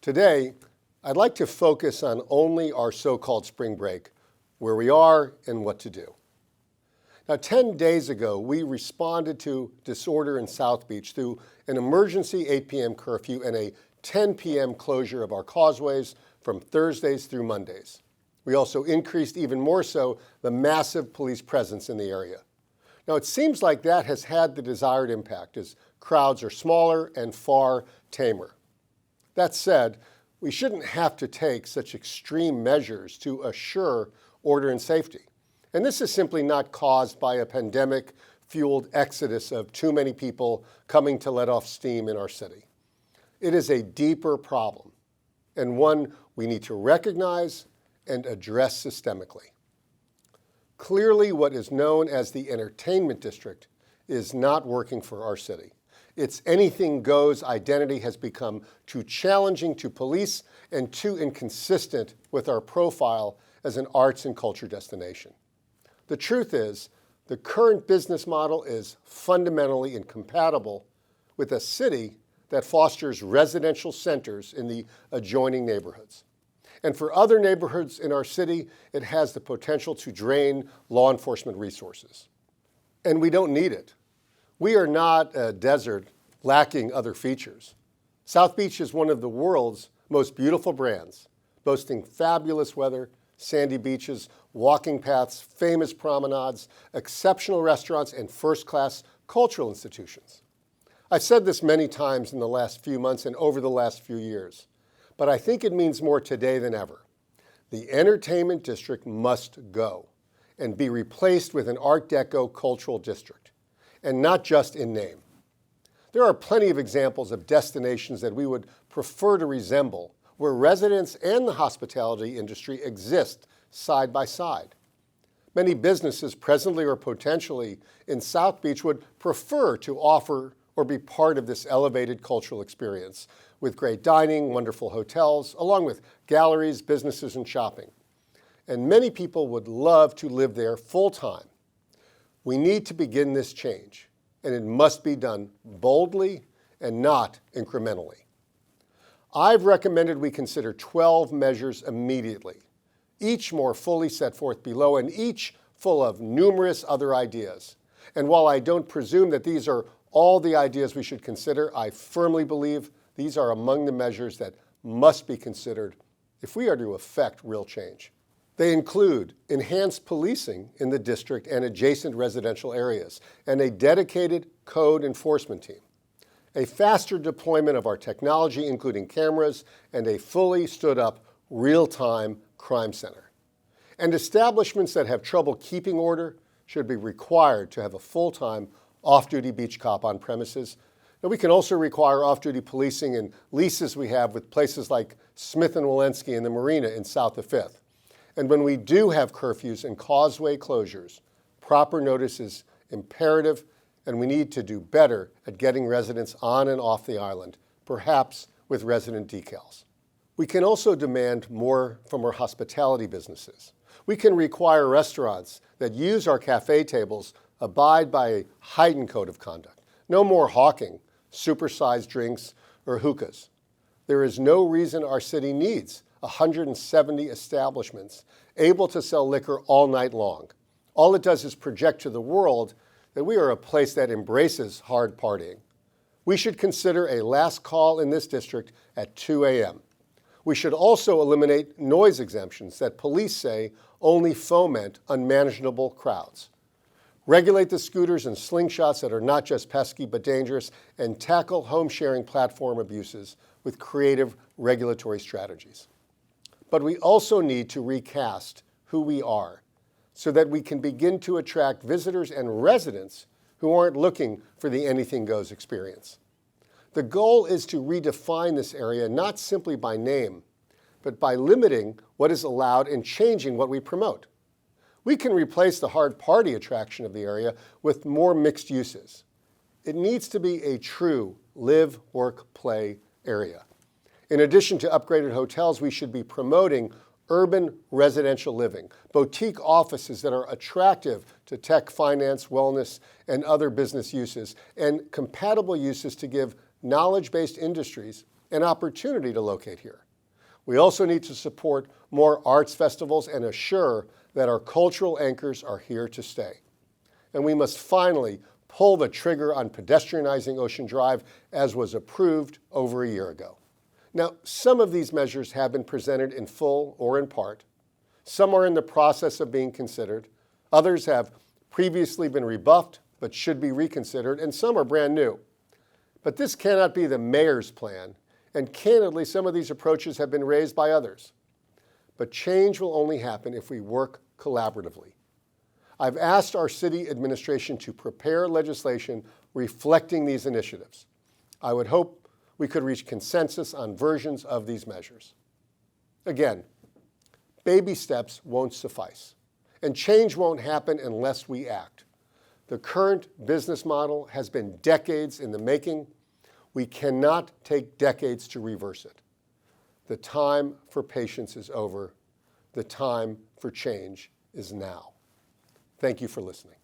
Today, I'd like to focus on only our so-called spring break, where we are and what to do. Now, 10 days ago, we responded to disorder in South Beach through an emergency 8 p.m. curfew and a 10 p.m. closure of our causeways from Thursdays through Mondays. We also increased even more so the massive police presence in the area. Now, it seems like that has had the desired impact as crowds are smaller and far tamer. That said, we shouldn't have to take such extreme measures to assure order and safety. And this is simply not caused by a pandemic-fueled exodus of too many people coming to let off steam in our city. It is a deeper problem, and one we need to recognize and address systemically. Clearly, what is known as the entertainment district is not working for our city. Its anything-goes identity has become too challenging to police and too inconsistent with our profile as an arts and culture destination. The truth is, the current business model is fundamentally incompatible with a city that fosters residential centers in the adjoining neighborhoods. And for other neighborhoods in our city, it has the potential to drain law enforcement resources. And we don't need it. We are not a desert lacking other features. South Beach is one of the world's most beautiful brands, boasting fabulous weather, sandy beaches, walking paths, famous promenades, exceptional restaurants, and first-class cultural institutions. I've said this many times in the last few months and over the last few years, but I think it means more today than ever. The entertainment district must go and be replaced with an Art Deco cultural district, and not just in name. There are plenty of examples of destinations that we would prefer to resemble, where residents and the hospitality industry exist side by side. Many businesses presently or potentially in South Beach would prefer to offer or be part of this elevated cultural experience with great dining, wonderful hotels, along with galleries, businesses, and shopping. And many people would love to live there full-time. We need to begin this change, and it must be done boldly and not incrementally. I've recommended we consider 12 measures immediately, each more fully set forth below and each full of numerous other ideas. And while I don't presume that these are all the ideas we should consider, I firmly believe these are among the measures that must be considered if we are to effect real change. They include enhanced policing in the district and adjacent residential areas, and a dedicated code enforcement team, a faster deployment of our technology, including cameras, and a fully stood-up, real-time crime center. And establishments that have trouble keeping order should be required to have a full-time off-duty beach cop on premises. Now, we can also require off-duty policing in leases we have with places like Smith & Walensky and the Marina in South of 5th. And when we do have curfews and causeway closures, proper notice is imperative, and we need to do better at getting residents on and off the island, perhaps with resident decals. We can also demand more from our hospitality businesses. We can require restaurants that use our cafe tables abide by a heightened code of conduct. No more hawking, supersized drinks, or hookahs. There is no reason our city needs 170 establishments able to sell liquor all night long. All it does is project to the world that we are a place that embraces hard partying. We should consider a last call in this district at 2 a.m. We should also eliminate noise exemptions that police say only foment unmanageable crowds. Regulate the scooters and slingshots that are not just pesky but dangerous, and tackle home-sharing platform abuses with creative regulatory strategies. But we also need to recast who we are so that we can begin to attract visitors and residents who aren't looking for the anything-goes experience. The goal is to redefine this area not simply by name, but by limiting what is allowed and changing what we promote. We can replace the hard party attraction of the area with more mixed uses. It needs to be a true live, work, play area. In addition to upgraded hotels, we should be promoting urban residential living, boutique offices that are attractive to tech, finance, wellness, and other business uses, and compatible uses to give knowledge-based industries an opportunity to locate here. We also need to support more arts festivals and assure that our cultural anchors are here to stay. And we must finally pull the trigger on pedestrianizing Ocean Drive as was approved over a year ago. Now, some of these measures have been presented in full or in part. Some are in the process of being considered. Others have previously been rebuffed but should be reconsidered, and some are brand new. But this cannot be the mayor's plan, and candidly, some of these approaches have been raised by others. But change will only happen if we work collaboratively. I've asked our city administration to prepare legislation reflecting these initiatives. I would hope we could reach consensus on versions of these measures. Again, baby steps won't suffice, and change won't happen unless we act. The current business model has been decades in the making. We cannot take decades to reverse it. The time for patience is over. The time for change is now. Thank you for listening.